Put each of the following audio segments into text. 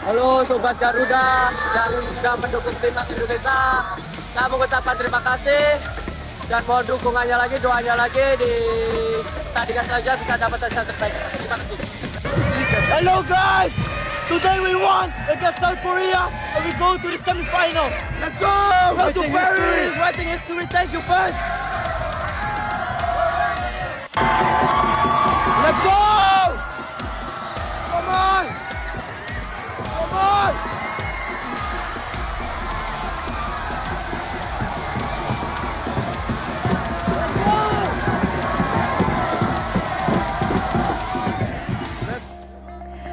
Halo Sobat Garuda yang sudah mendukung timnas Indonesia. Saya mengucapkan terima kasih dan mohon dukungannya lagi, doanya lagi di tandingan saja bisa dapat hasil terbaik. Terima kasih. Hello guys, today we won against South Korea and we go to the semi-final. Let's go! Go to Paris! Writing history. Thank you, fans. Let's go! Come on! Come on!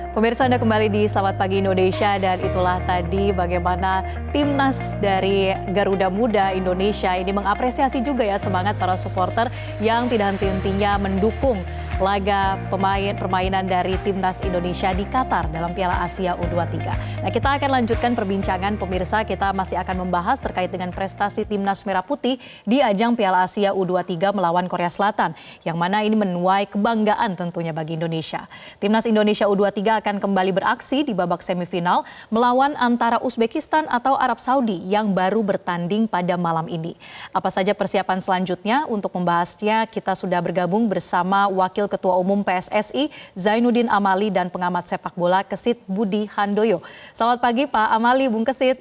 Pemirsa, Anda kembali di Selamat Pagi Indonesia dan itulah tadi bagaimana timnas dari Garuda Muda Indonesia ini mengapresiasi juga ya semangat para supporter yang tidak henti-hentinya mendukung laga permainan dari timnas Indonesia di Qatar dalam Piala Asia U23. Nah, kita akan lanjutkan perbincangan pemirsa, kita masih akan membahas terkait dengan prestasi timnas Merah Putih di ajang Piala Asia U23 melawan Korea Selatan, yang mana ini menuai kebanggaan tentunya bagi Indonesia. Timnas Indonesia U23 akan kembali beraksi di babak semifinal melawan antara Uzbekistan atau Arab Saudi yang baru bertanding pada malam ini. Apa saja persiapan selanjutnya? Untuk membahasnya kita sudah bergabung bersama Wakil Ketua Umum PSSI Zainuddin Amali dan pengamat sepak bola Kesit Budi Handoyo. Selamat pagi Pak Amali, Bung Kesit.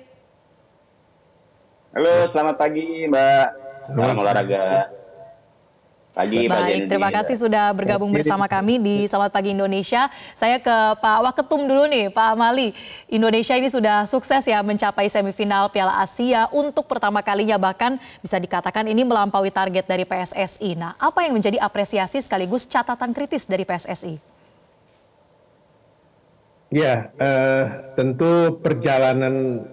Halo, selamat pagi Mbak. Salam olahraga. Pagi, Pak Baik, Zainuddin. terima kasih sudah bergabung bersama kami di Selamat Pagi Indonesia. Saya ke Pak Waketum dulu nih, Pak Amali. Indonesia ini sudah sukses ya mencapai semifinal Piala Asia untuk pertama kalinya, bahkan bisa dikatakan ini melampaui target dari PSSI. Nah, apa yang menjadi apresiasi sekaligus catatan kritis dari PSSI? Ya, tentu perjalanan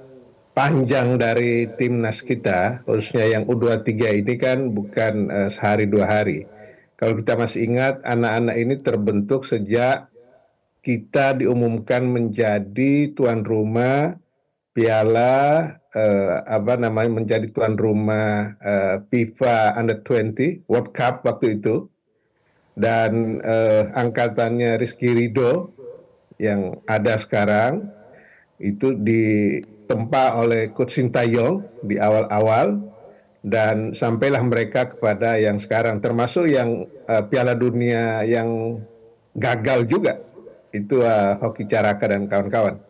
panjang dari timnas kita, khususnya yang U23 ini kan bukan sehari dua hari. Kalau kita masih ingat, anak-anak ini terbentuk sejak kita diumumkan menjadi tuan rumah Piala menjadi tuan rumah FIFA Under 20 World Cup waktu itu, dan angkatannya Rizky Ridho yang ada sekarang itu ditempa oleh Coach Sintayong di awal-awal, dan sampailah mereka kepada yang sekarang, termasuk yang Piala Dunia yang gagal juga, itu Hoki Caraka dan kawan-kawan.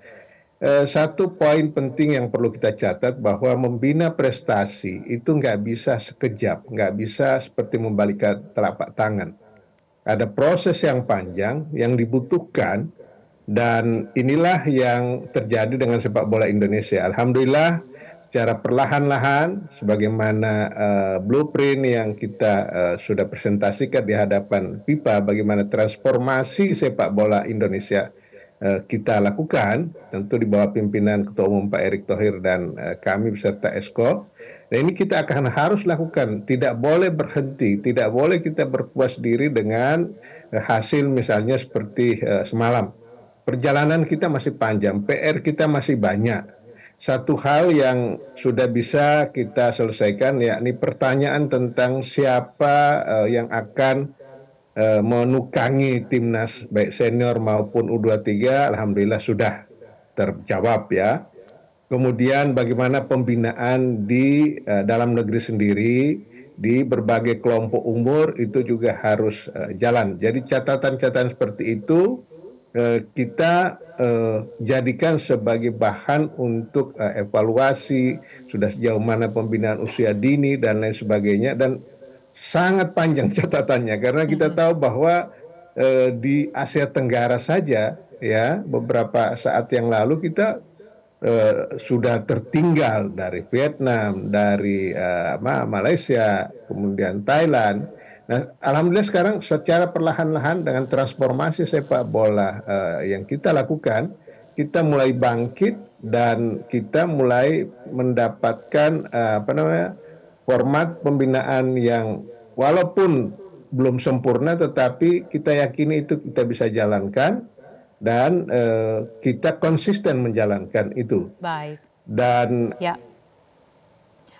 Satu poin penting yang perlu kita catat bahwa membina prestasi itu nggak bisa sekejap, nggak bisa seperti membalikkan telapak tangan. Ada proses yang panjang yang dibutuhkan. Dan inilah yang terjadi dengan sepak bola Indonesia. Alhamdulillah secara perlahan-lahan sebagaimana blueprint yang kita sudah presentasikan di hadapan FIFA, bagaimana transformasi sepak bola Indonesia kita lakukan, tentu di bawah pimpinan Ketua Umum Pak Erick Thohir dan kami beserta Esko. Dan ini kita akan harus lakukan, tidak boleh berhenti, tidak boleh kita berpuas diri dengan hasil misalnya seperti semalam. Perjalanan kita masih panjang, PR kita masih banyak. Satu hal yang sudah bisa kita selesaikan yakni pertanyaan tentang siapa yang akan menukangi timnas baik senior maupun U23, alhamdulillah sudah terjawab ya. Kemudian bagaimana pembinaan di dalam negeri sendiri di berbagai kelompok umur itu juga harus jalan. Jadi catatan-catatan seperti itu kita jadikan sebagai bahan untuk evaluasi sudah sejauh mana pembinaan usia dini dan lain sebagainya, dan sangat panjang catatannya karena kita tahu bahwa di Asia Tenggara saja ya beberapa saat yang lalu kita sudah tertinggal dari Vietnam, dari Malaysia, kemudian Thailand. Nah, alhamdulillah sekarang secara perlahan-lahan dengan transformasi sepak bola yang kita lakukan, kita mulai bangkit dan kita mulai mendapatkan format pembinaan yang walaupun belum sempurna, tetapi kita yakini itu kita bisa jalankan dan kita konsisten menjalankan itu. Baik. Dan ya.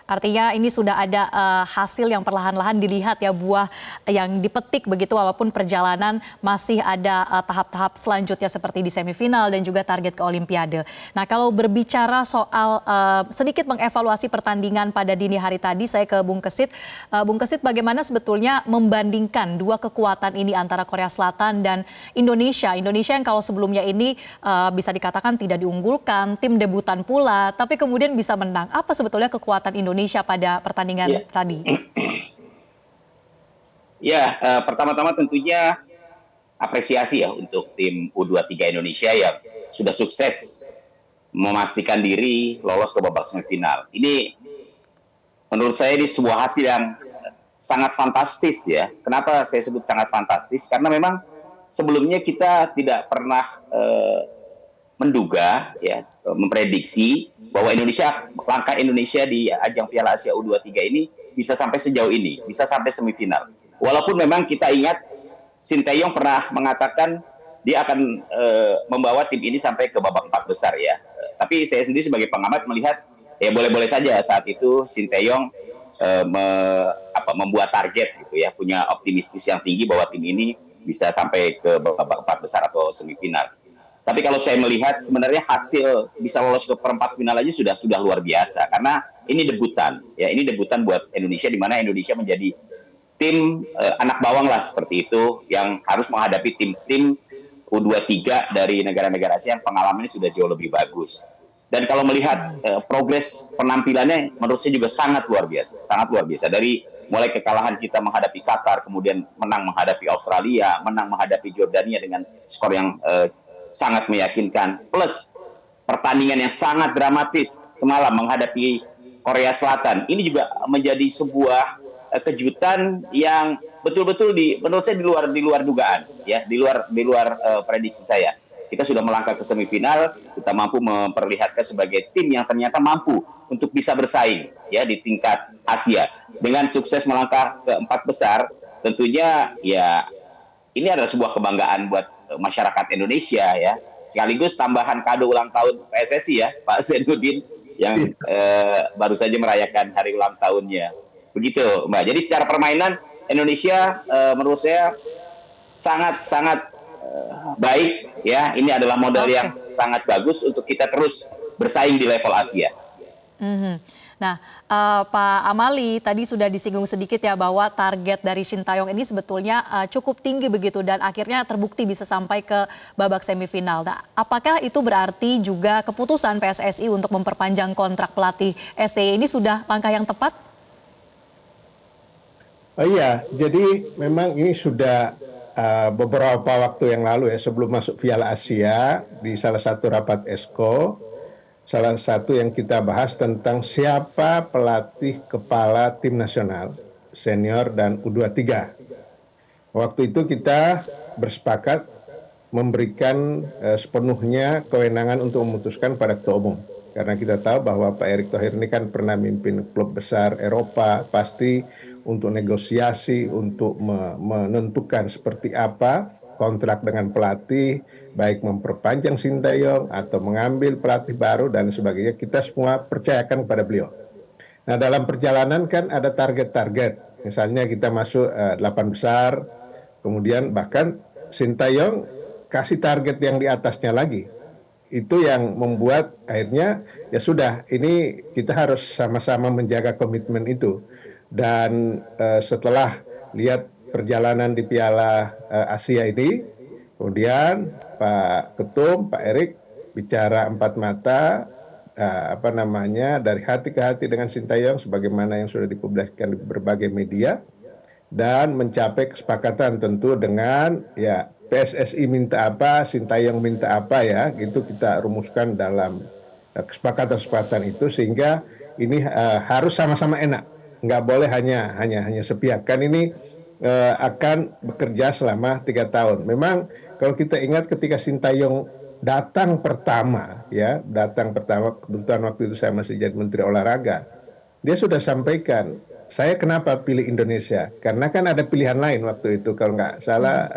Artinya ini sudah ada hasil yang perlahan-lahan dilihat ya, buah yang dipetik begitu, walaupun perjalanan masih ada tahap-tahap selanjutnya seperti di semifinal dan juga target ke Olimpiade. Nah, kalau berbicara soal sedikit mengevaluasi pertandingan pada dini hari tadi, saya ke Bung Kesit. Bung Kesit, bagaimana sebetulnya membandingkan dua kekuatan ini antara Korea Selatan dan Indonesia? Indonesia yang kalau sebelumnya ini bisa dikatakan tidak diunggulkan, tim debutan pula, tapi kemudian bisa menang. Apa sebetulnya kekuatan Indonesia pada pertandingan tadi? Ya, pertama-tama tentunya apresiasi ya untuk tim U23 Indonesia yang sudah sukses memastikan diri lolos ke babak semifinal. Ini menurut saya ini sebuah hasil yang sangat fantastis ya. Kenapa saya sebut sangat fantastis? Karena memang sebelumnya kita tidak pernah menduga, ya, memprediksi bahwa langkah Indonesia di ajang Piala Asia U23 ini bisa sampai sejauh ini, bisa sampai semifinal. Walaupun memang kita ingat Sinteyong pernah mengatakan dia akan membawa tim ini sampai ke babak 4 besar ya. Tapi saya sendiri sebagai pengamat melihat ya boleh-boleh saja saat itu Sinteyong membuat target gitu ya, punya optimistis yang tinggi bahwa tim ini bisa sampai ke babak 4 besar atau semifinal. Tapi kalau saya melihat sebenarnya hasil bisa lolos ke perempat final aja sudah luar biasa, karena ini debutan ya, ini debutan buat Indonesia, di mana Indonesia menjadi tim anak bawang lah seperti itu yang harus menghadapi tim-tim U23 dari negara-negara Asia yang pengalamannya sudah jauh lebih bagus. Dan kalau melihat progres penampilannya menurut saya juga sangat luar biasa, dari mulai kekalahan kita menghadapi Qatar, kemudian menang menghadapi Australia, menang menghadapi Jordania dengan skor yang sangat meyakinkan, plus pertandingan yang sangat dramatis semalam menghadapi Korea Selatan. Ini juga menjadi sebuah kejutan yang betul-betul menurut saya di luar dugaan ya, di luar prediksi saya. Kita sudah melangkah ke semifinal, kita mampu memperlihatkan sebagai tim yang ternyata mampu untuk bisa bersaing ya di tingkat Asia. Dengan sukses melangkah ke 4 besar, tentunya ya ini adalah sebuah kebanggaan buat masyarakat Indonesia ya. Sekaligus tambahan kado ulang tahun PSSI ya, Pak Zainuddin yang baru saja merayakan hari ulang tahunnya. Begitu, Mbak. Jadi secara permainan Indonesia menurut saya sangat baik ya. Ini adalah modal yang sangat bagus untuk kita terus bersaing di level Asia. Nah, Pak Amali tadi sudah disinggung sedikit ya bahwa target dari Sintayong ini sebetulnya cukup tinggi begitu dan akhirnya terbukti bisa sampai ke babak semifinal. Nah, apakah itu berarti juga keputusan PSSI untuk memperpanjang kontrak pelatih STY ini sudah langkah yang tepat? Oh iya, jadi memang ini sudah beberapa waktu yang lalu ya, sebelum masuk Piala Asia di salah satu rapat ESCO, salah satu yang kita bahas tentang siapa pelatih kepala tim nasional senior dan U23. Waktu itu kita bersepakat memberikan sepenuhnya kewenangan untuk memutuskan pada ketua umum. Karena kita tahu bahwa Pak Erick Thohir ini kan pernah mimpin klub besar Eropa, pasti untuk negosiasi, untuk menentukan seperti apa kontrak dengan pelatih, baik memperpanjang Sinteyong atau mengambil pelatih baru dan sebagainya, kita semua percayakan kepada beliau. Nah, dalam perjalanan kan ada target-target, misalnya kita masuk 8 besar, kemudian bahkan Sinteyong kasih target yang di atasnya lagi. Itu yang membuat akhirnya ya sudah, ini kita harus sama-sama menjaga komitmen itu. Dan setelah lihat perjalanan di Piala Asia ini, kemudian Pak Ketum, Pak Erick bicara empat mata, dari hati ke hati dengan Sinteyong sebagaimana yang sudah dipublikasikan di berbagai media, dan mencapai kesepakatan tentu dengan ya PSSI minta apa, Sinteyong minta apa ya, gitu kita rumuskan dalam kesepakatan-kesepakatan itu, sehingga ini harus sama-sama enak, nggak boleh hanya sepihak. Kan ini akan bekerja selama 3 tahun. Memang kalau kita ingat ketika Sinteyong datang pertama, kebetulan waktu itu saya masih jadi Menteri Olahraga, dia sudah sampaikan, saya kenapa pilih Indonesia? Karena kan ada pilihan lain waktu itu, kalau nggak salah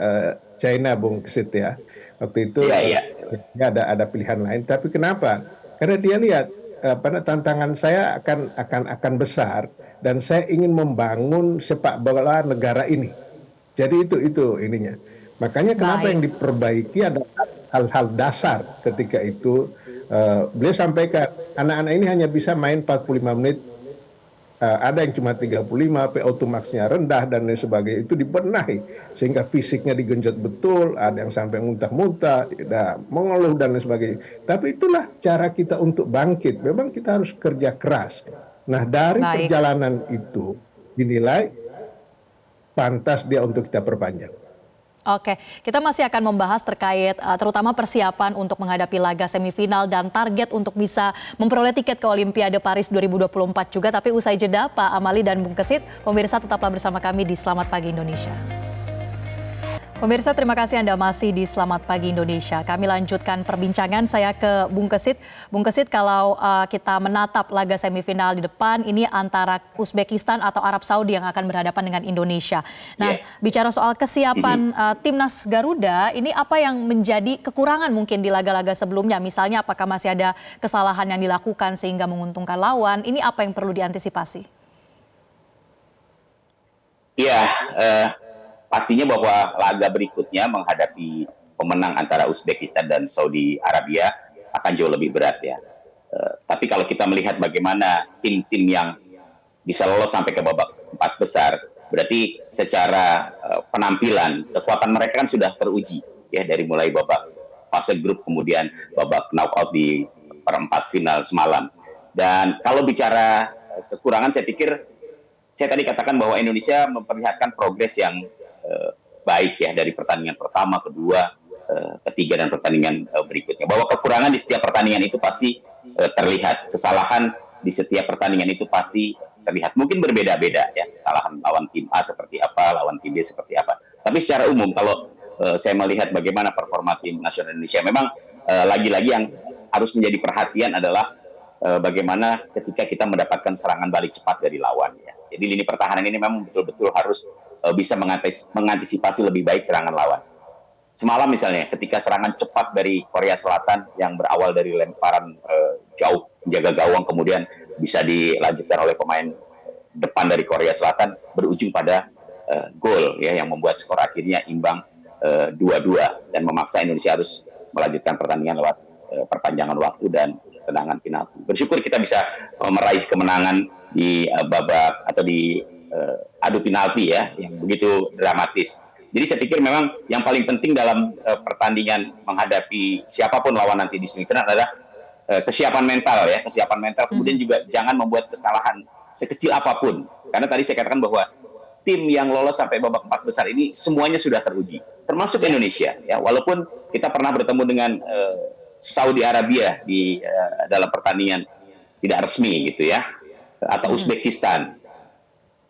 China, Bung Kesit ya. Waktu itu ada pilihan lain, tapi kenapa? Karena dia lihat tantangan saya akan besar dan saya ingin membangun sepak bola negara ini. Jadi itu ininya. Makanya kenapa yang Baik. diperbaiki adalah hal-hal dasar ketika itu. Beliau sampaikan anak-anak ini hanya bisa main 45 menit, ada yang cuma 35, PO2 max-nya rendah dan lain sebagainya, itu dibenahi sehingga fisiknya digenjot betul, ada yang sampai muntah-muntah, mengeluh dan lain sebagainya. Tapi itulah cara kita untuk bangkit, memang kita harus kerja keras. Nah, dari Baik. perjalanan itu dinilai pantas dia untuk kita perpanjang. Oke, kita masih akan membahas terkait terutama persiapan untuk menghadapi laga semifinal dan target untuk bisa memperoleh tiket ke Olimpiade Paris 2024 juga. Tapi usai jeda, Pak Amali dan Bung Kesit, pemirsa tetaplah bersama kami di Selamat Pagi Indonesia. Pemirsa, terima kasih Anda masih di Selamat Pagi Indonesia. Kami lanjutkan perbincangan, saya ke Bung Kesit. Bung Kesit, kalau kita menatap laga semifinal di depan, ini antara Uzbekistan atau Arab Saudi yang akan berhadapan dengan Indonesia. Nah, bicara soal kesiapan Timnas Garuda, ini apa yang menjadi kekurangan mungkin di laga-laga sebelumnya? Misalnya apakah masih ada kesalahan yang dilakukan sehingga menguntungkan lawan? Ini apa yang perlu diantisipasi? Iya, pastinya bahwa laga berikutnya menghadapi pemenang antara Uzbekistan dan Saudi Arabia akan jauh lebih berat ya. Tapi kalau kita melihat bagaimana tim-tim yang bisa lolos sampai ke babak 4 besar, berarti secara penampilan kekuatan mereka kan sudah teruji ya, dari mulai babak fase grup kemudian babak knockout di perempat final semalam. Dan kalau bicara kekurangan, saya pikir saya tadi katakan bahwa Indonesia memperlihatkan progres yang baik ya dari pertandingan pertama, kedua, ketiga dan pertandingan berikutnya. Bahwa kekurangan di setiap pertandingan itu pasti terlihat, kesalahan di setiap pertandingan itu pasti terlihat. Mungkin berbeda-beda ya, kesalahan lawan tim A seperti apa, lawan tim B seperti apa. Tapi secara umum kalau saya melihat bagaimana performa tim nasional Indonesia, memang lagi-lagi yang harus menjadi perhatian adalah bagaimana ketika kita mendapatkan serangan balik cepat dari lawan ya. Jadi lini pertahanan ini memang betul-betul harus bisa mengantisipasi lebih baik serangan lawan. Semalam misalnya ketika serangan cepat dari Korea Selatan yang berawal dari lemparan jauh menjaga gawang kemudian bisa dilanjutkan oleh pemain depan dari Korea Selatan berujung pada gol ya, yang membuat skor akhirnya imbang 2-2 dan memaksa Indonesia harus melanjutkan pertandingan lewat perpanjangan waktu dan tendangan penalti. Bersyukur kita bisa meraih kemenangan di babak atau di adu penalti ya, yang begitu dramatis. Jadi saya pikir memang yang paling penting dalam pertandingan menghadapi siapapun lawan nanti di semifinal adalah kesiapan mental ya, kesiapan mental. Kemudian juga jangan membuat kesalahan sekecil apapun. Karena tadi saya katakan bahwa tim yang lolos sampai babak 4 besar ini semuanya sudah teruji, termasuk Indonesia ya. Walaupun kita pernah bertemu dengan Saudi Arabia di dalam pertandingan tidak resmi gitu ya, atau Uzbekistan.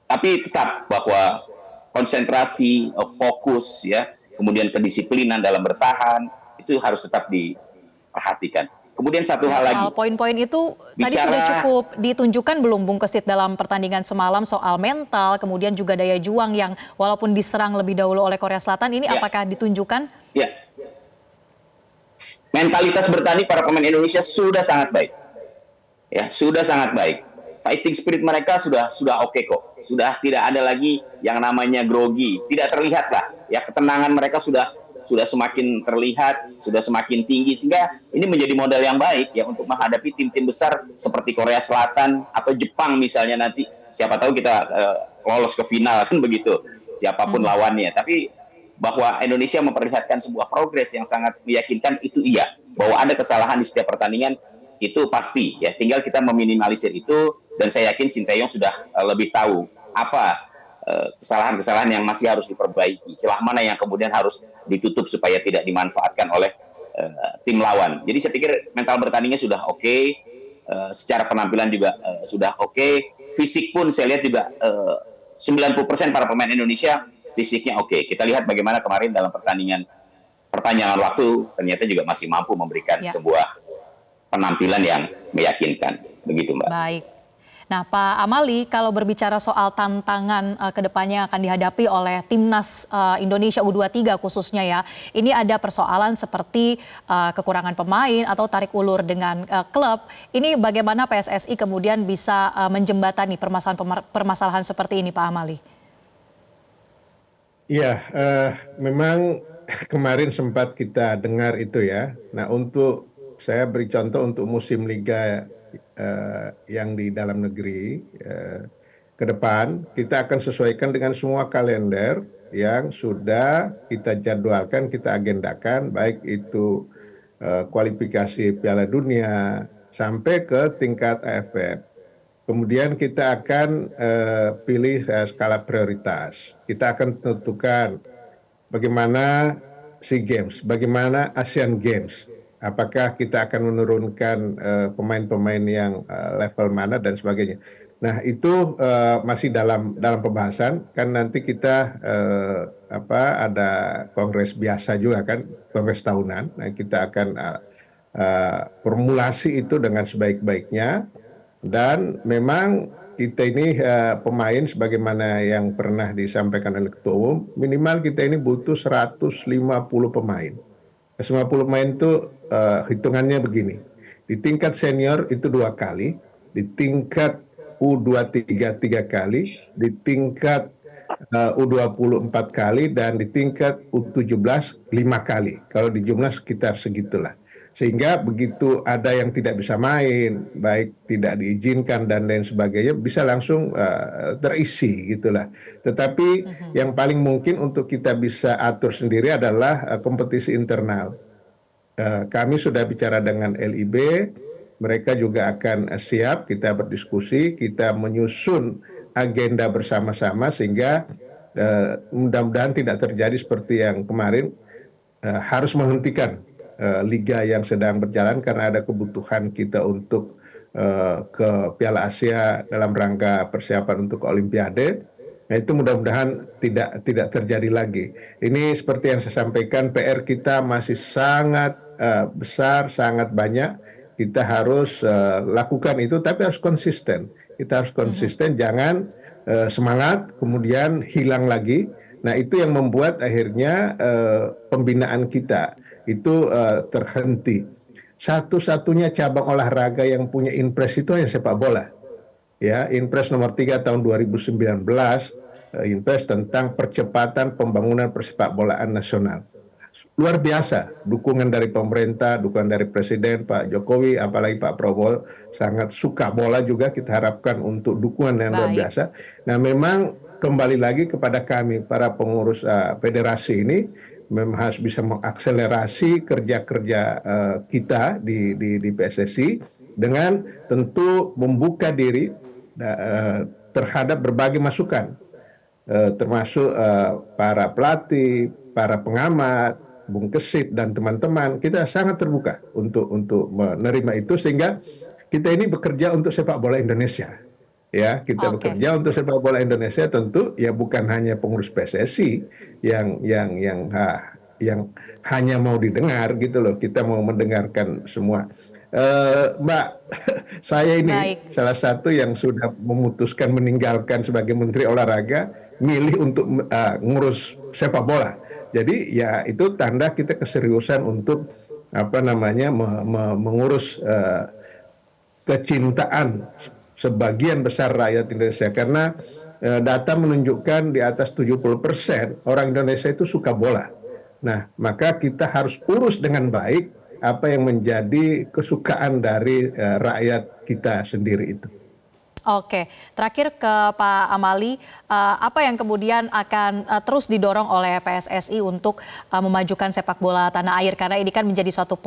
Tapi tetap bahwa konsentrasi, fokus ya, kemudian kedisiplinan dalam bertahan itu harus tetap diperhatikan. Kemudian satu hal lagi. Soal poin-poin itu tadi sudah cukup ditunjukkan belum Bung Kesit dalam pertandingan semalam soal mental, kemudian juga daya juang yang walaupun diserang lebih dahulu oleh Korea Selatan, ini apakah ditunjukkan? Ya. Mentalitas bertanding para pemain Indonesia sudah sangat baik. Ya, sudah sangat baik. Fighting spirit mereka sudah oke kok. Sudah tidak ada lagi yang namanya grogi. Tidak terlihat lah. Ya, ketenangan mereka sudah semakin terlihat, sudah semakin tinggi, sehingga ini menjadi modal yang baik ya untuk menghadapi tim-tim besar seperti Korea Selatan atau Jepang misalnya nanti. Siapa tahu kita lolos ke final kan begitu. Siapapun lawannya. Tapi bahwa Indonesia memperlihatkan sebuah progres yang sangat meyakinkan itu iya. Bahwa ada kesalahan di setiap pertandingan itu pasti ya, tinggal kita meminimalisir itu, dan saya yakin Sinteyong sudah lebih tahu apa kesalahan-kesalahan yang masih harus diperbaiki, celah mana yang kemudian harus ditutup supaya tidak dimanfaatkan oleh tim lawan. Jadi saya pikir mental bertandingnya sudah oke, secara penampilan juga sudah oke, fisik pun saya lihat juga 90% para pemain Indonesia fisiknya oke. Kita lihat bagaimana kemarin dalam perpanjangan waktu ternyata juga masih mampu memberikan sebuah penampilan yang meyakinkan. Begitu, Mbak. Baik. Nah, Pak Amali, kalau berbicara soal tantangan ke depannya yang akan dihadapi oleh Timnas Indonesia U23 khususnya ya, ini ada persoalan seperti kekurangan pemain atau tarik ulur dengan klub. Ini bagaimana PSSI kemudian bisa menjembatani permasalahan seperti ini, Pak Amali? Iya, memang kemarin sempat kita dengar itu ya. Nah, untuk saya beri contoh untuk musim liga yang di dalam negeri ke depan, kita akan sesuaikan dengan semua kalender yang sudah kita jadwalkan, kita agendakan, baik itu kualifikasi Piala Dunia sampai ke tingkat AFF. Kemudian kita akan pilih skala prioritas. Kita akan tentukan bagaimana SEA Games, bagaimana Asian Games. Apakah kita akan menurunkan pemain-pemain yang level mana dan sebagainya. Nah, itu masih dalam pembahasan. Kan nanti kita ada kongres biasa juga kan, kongres tahunan. Nah, kita akan formulasi itu dengan sebaik-baiknya. Dan memang kita ini pemain sebagaimana yang pernah disampaikan oleh Ketua Umum, minimal kita ini butuh 150 pemain. 150 pemain itu hitungannya begini. Di tingkat senior itu 2 kali, di tingkat U23 3 kali, di tingkat U20 4 kali, dan di tingkat U17 5 kali. Kalau di jumlah sekitar segitulah. Sehingga begitu ada yang tidak bisa main, baik tidak diizinkan dan lain sebagainya, bisa langsung terisi gitulah. Tetapi yang paling mungkin untuk kita bisa atur sendiri adalah kompetisi internal. Kami sudah bicara dengan LIB, mereka juga akan siap, kita berdiskusi, kita menyusun agenda bersama-sama sehingga mudah-mudahan tidak terjadi seperti yang kemarin, harus menghentikan liga yang sedang berjalan karena ada kebutuhan kita untuk ke Piala Asia dalam rangka persiapan untuk Olimpiade. Nah, itu mudah-mudahan tidak terjadi lagi. Ini seperti yang saya sampaikan, PR kita masih sangat besar, sangat banyak. Kita harus lakukan itu, tapi harus konsisten. Kita harus konsisten, jangan semangat kemudian hilang lagi. Nah, itu yang membuat akhirnya pembinaan kita itu terhenti. Satu-satunya cabang olahraga yang punya Inpres itu hanya sepak bola. Ya, Inpres nomor 3 tahun 2019, Inpres tentang percepatan pembangunan persepak bolaan nasional. Luar biasa, dukungan dari pemerintah, dukungan dari Presiden Pak Jokowi, apalagi Pak Prabowo sangat suka bola juga, kita harapkan untuk dukungan yang luar biasa. Nah, memang kembali lagi kepada kami, para pengurus federasi ini, memang harus bisa mengakselerasi kerja-kerja kita di PSSI dengan tentu membuka diri terhadap berbagai masukan, termasuk para pelatih, para pengamat, Bung Kesit dan teman-teman. Kita sangat terbuka untuk menerima itu sehingga kita ini bekerja untuk sepak bola Indonesia. Ya, kita bekerja untuk sepak bola Indonesia, tentu ya bukan hanya pengurus PSSI yang hanya mau didengar gitu loh. Kita mau mendengarkan semua. Mbak, saya ini salah satu yang sudah memutuskan meninggalkan sebagai Menteri Olahraga, milih untuk ngurus sepak bola. Jadi ya itu tanda kita keseriusan untuk mengurus kecintaan sebagian besar rakyat Indonesia, karena data menunjukkan di atas 70% orang Indonesia itu suka bola. Nah, maka kita harus urus dengan baik apa yang menjadi kesukaan dari rakyat kita sendiri itu. Oke, terakhir ke Pak Amali, apa yang kemudian akan terus didorong oleh PSSI untuk memajukan sepak bola tanah air? Karena ini kan menjadi suatu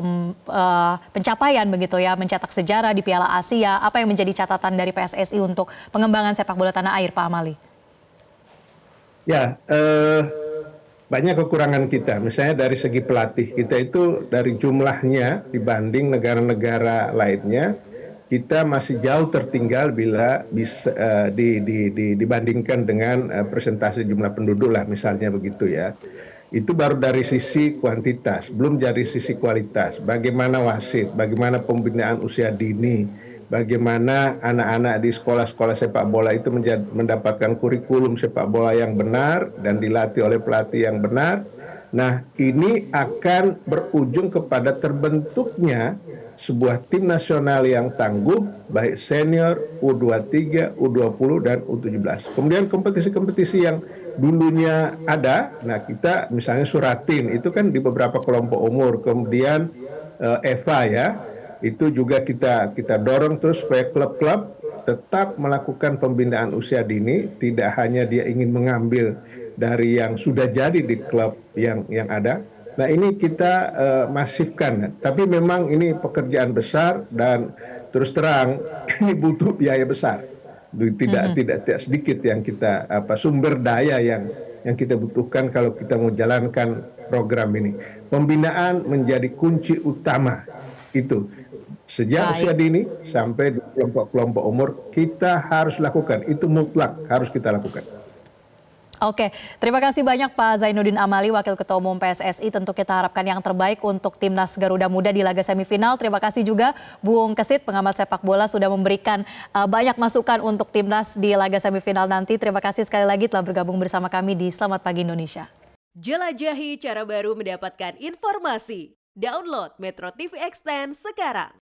pencapaian begitu ya, mencetak sejarah di Piala Asia. Apa yang menjadi catatan dari PSSI untuk pengembangan sepak bola tanah air, Pak Amali? Ya, banyak kekurangan kita. Misalnya dari segi pelatih, kita itu dari jumlahnya dibanding negara-negara lainnya, kita masih jauh tertinggal bila bisa dibandingkan dengan persentase jumlah penduduk lah, misalnya begitu ya. Itu baru dari sisi kuantitas, belum dari sisi kualitas. Bagaimana wasit, bagaimana pembinaan usia dini, bagaimana anak-anak di sekolah-sekolah sepak bola itu mendapatkan kurikulum sepak bola yang benar dan dilatih oleh pelatih yang benar. Nah, ini akan berujung kepada terbentuknya sebuah tim nasional yang tangguh, baik senior, U23, U20, dan U17. Kemudian kompetisi-kompetisi yang dulunya ada, nah kita misalnya Suratin, itu kan di beberapa kelompok umur, kemudian EVA ya, itu juga kita dorong terus supaya klub-klub tetap melakukan pembinaan usia dini, tidak hanya dia ingin mengambil dari yang sudah jadi di klub yang ada. Nah ini kita masifkan, tapi memang ini pekerjaan besar dan terus terang ini butuh biaya besar. Tidak sedikit yang kita sumber daya yang kita butuhkan kalau kita mau jalankan program ini. Pembinaan menjadi kunci utama itu. Sejak usia dini sampai di kelompok-kelompok umur kita harus lakukan, itu mutlak harus kita lakukan. Oke, terima kasih banyak Pak Zainuddin Amali, Wakil Ketua Umum PSSI. Tentu kita harapkan yang terbaik untuk Timnas Garuda Muda di laga semifinal. Terima kasih juga Bung Kesit, pengamat sepak bola, sudah memberikan banyak masukan untuk Timnas di laga semifinal nanti. Terima kasih sekali lagi telah bergabung bersama kami di Selamat Pagi Indonesia. Jelajahi cara baru mendapatkan informasi. Download Metro TV Extend sekarang.